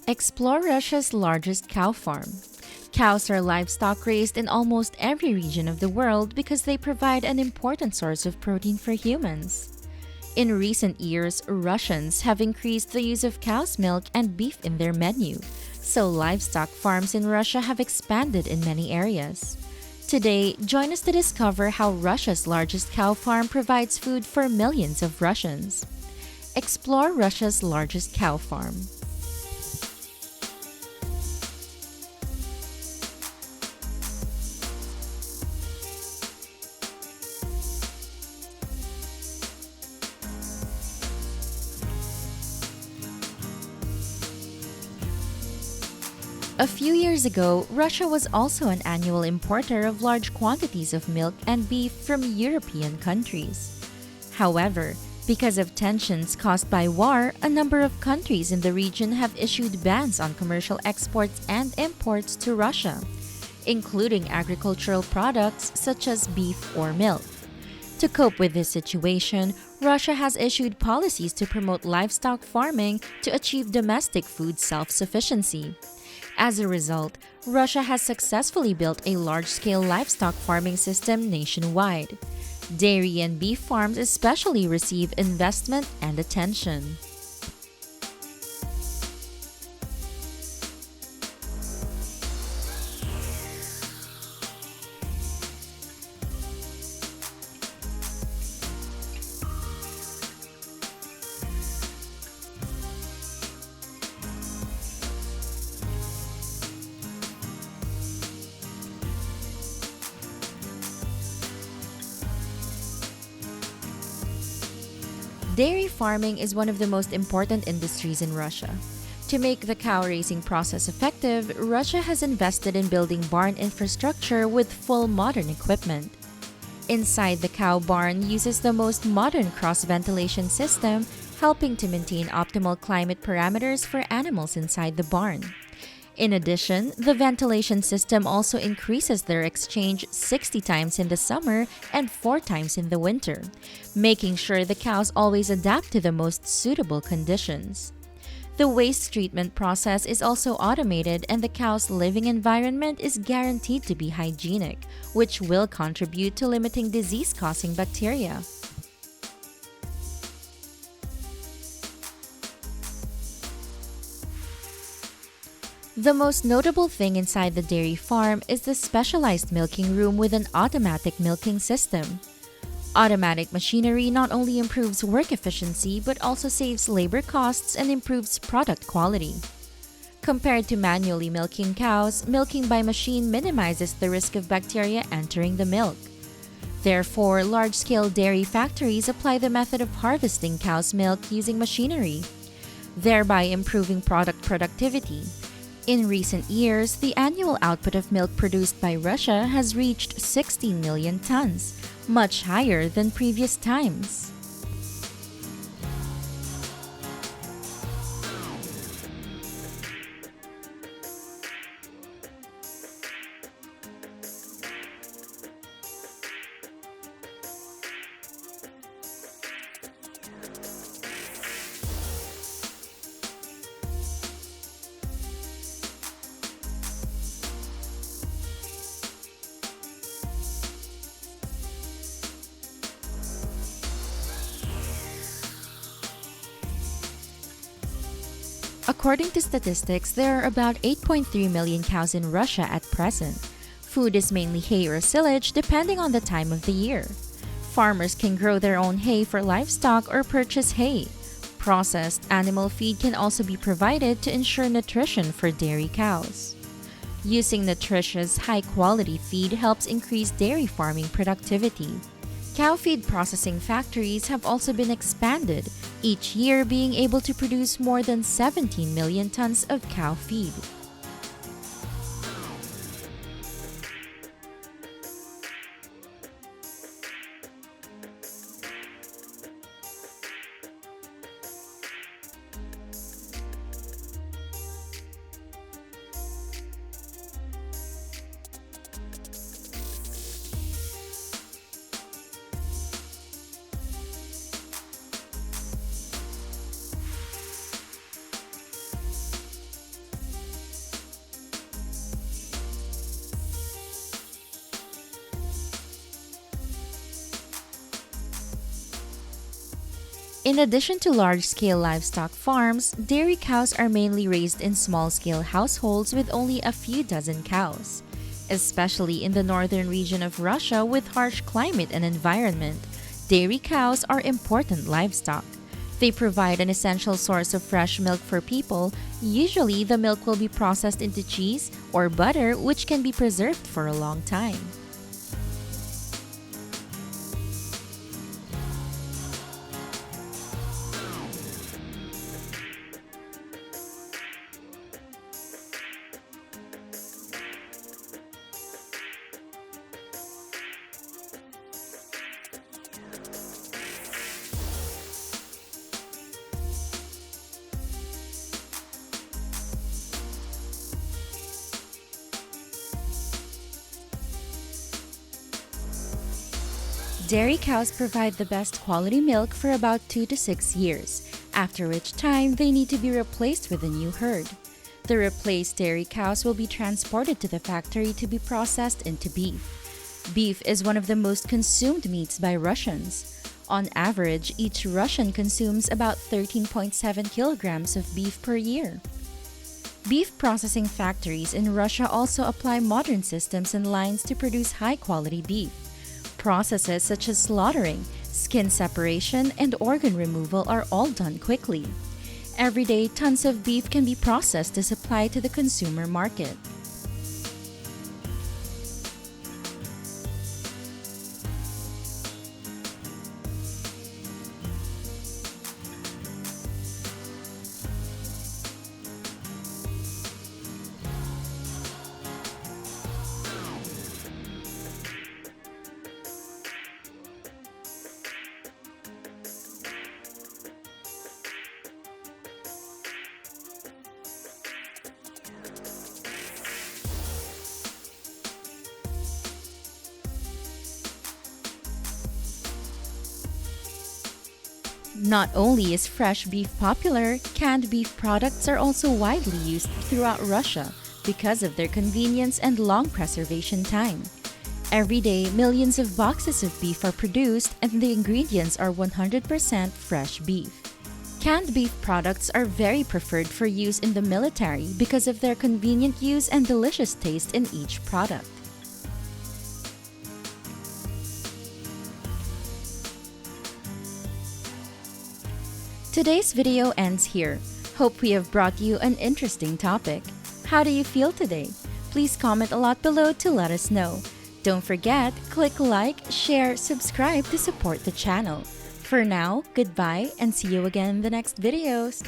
Explore Russia's largest cow farm. Cows are livestock raised in almost every region of the world because they provide an important source of protein for humans. In recent years, Russians have increased the use of cow's milk and beef in their menu, so livestock farms in Russia have expanded in many areas. Today, join us to discover how Russia's largest cow farm provides food for millions of Russians. Explore Russia's largest cow farm. A few years ago, Russia was also an annual importer of large quantities of milk and beef from European countries. However, because of tensions caused by war, a number of countries in the region have issued bans on commercial exports and imports to Russia, including agricultural products such as beef or milk. To cope with this situation, Russia has issued policies to promote livestock farming to achieve domestic food self-sufficiency. As a result, Russia has successfully built a large-scale livestock farming system nationwide. Dairy and beef farms especially receive investment and attention. Dairy farming is one of the most important industries in Russia. To make the cow raising process effective, Russia has invested in building barn infrastructure with full modern equipment. Inside the cow barn uses the most modern cross-ventilation system, helping to maintain optimal climate parameters for animals inside the barn. In addition, the ventilation system also increases their exchange 60 times in the summer and 4 times in the winter, making sure the cows always adapt to the most suitable conditions. The waste treatment process is also automated and the cow's living environment is guaranteed to be hygienic, which will contribute to limiting disease-causing bacteria. The most notable thing inside the dairy farm is the specialized milking room with an automatic milking system. Automatic machinery not only improves work efficiency but also saves labor costs and improves product quality. Compared to manually milking cows, milking by machine minimizes the risk of bacteria entering the milk. Therefore, large-scale dairy factories apply the method of harvesting cow's milk using machinery, thereby improving product productivity. In recent years, the annual output of milk produced by Russia has reached 16 million tons, much higher than previous times. According to statistics, there are about 8.3 million cows in Russia at present. Food is mainly hay or silage depending on the time of the year. Farmers can grow their own hay for livestock or purchase hay. Processed animal feed can also be provided to ensure nutrition for dairy cows. Using nutritious, high-quality feed helps increase dairy farming productivity. Cow feed processing factories have also been expanded, each year being able to produce more than 17 million tons of cow feed. In addition to large-scale livestock farms, dairy cows are mainly raised in small-scale households with only a few dozen cows. Especially in the northern region of Russia with harsh climate and environment, dairy cows are important livestock. They provide an essential source of fresh milk for people. Usually, the milk will be processed into cheese or butter, which can be preserved for a long time. Dairy cows provide the best quality milk for about 2 to 6 years, after which time they need to be replaced with a new herd. The replaced dairy cows will be transported to the factory to be processed into beef. Beef is one of the most consumed meats by Russians. On average, each Russian consumes about 13.7 kilograms of beef per year. Beef processing factories in Russia also apply modern systems and lines to produce high-quality beef. Processes such as slaughtering, skin separation, and organ removal are all done quickly. Every day, tons of beef can be processed to supply to the consumer market. Not only is fresh beef popular, canned beef products are also widely used throughout Russia because of their convenience and long preservation time. Every day, millions of boxes of beef are produced and the ingredients are 100% fresh beef. Canned beef products are very preferred for use in the military because of their convenient use and delicious taste in each product. Today's video ends here. Hope we have brought you an interesting topic. How do you feel today? Please comment a lot below to let us know. Don't forget, click like, share, subscribe to support the channel. For now, goodbye and see you again in the next videos.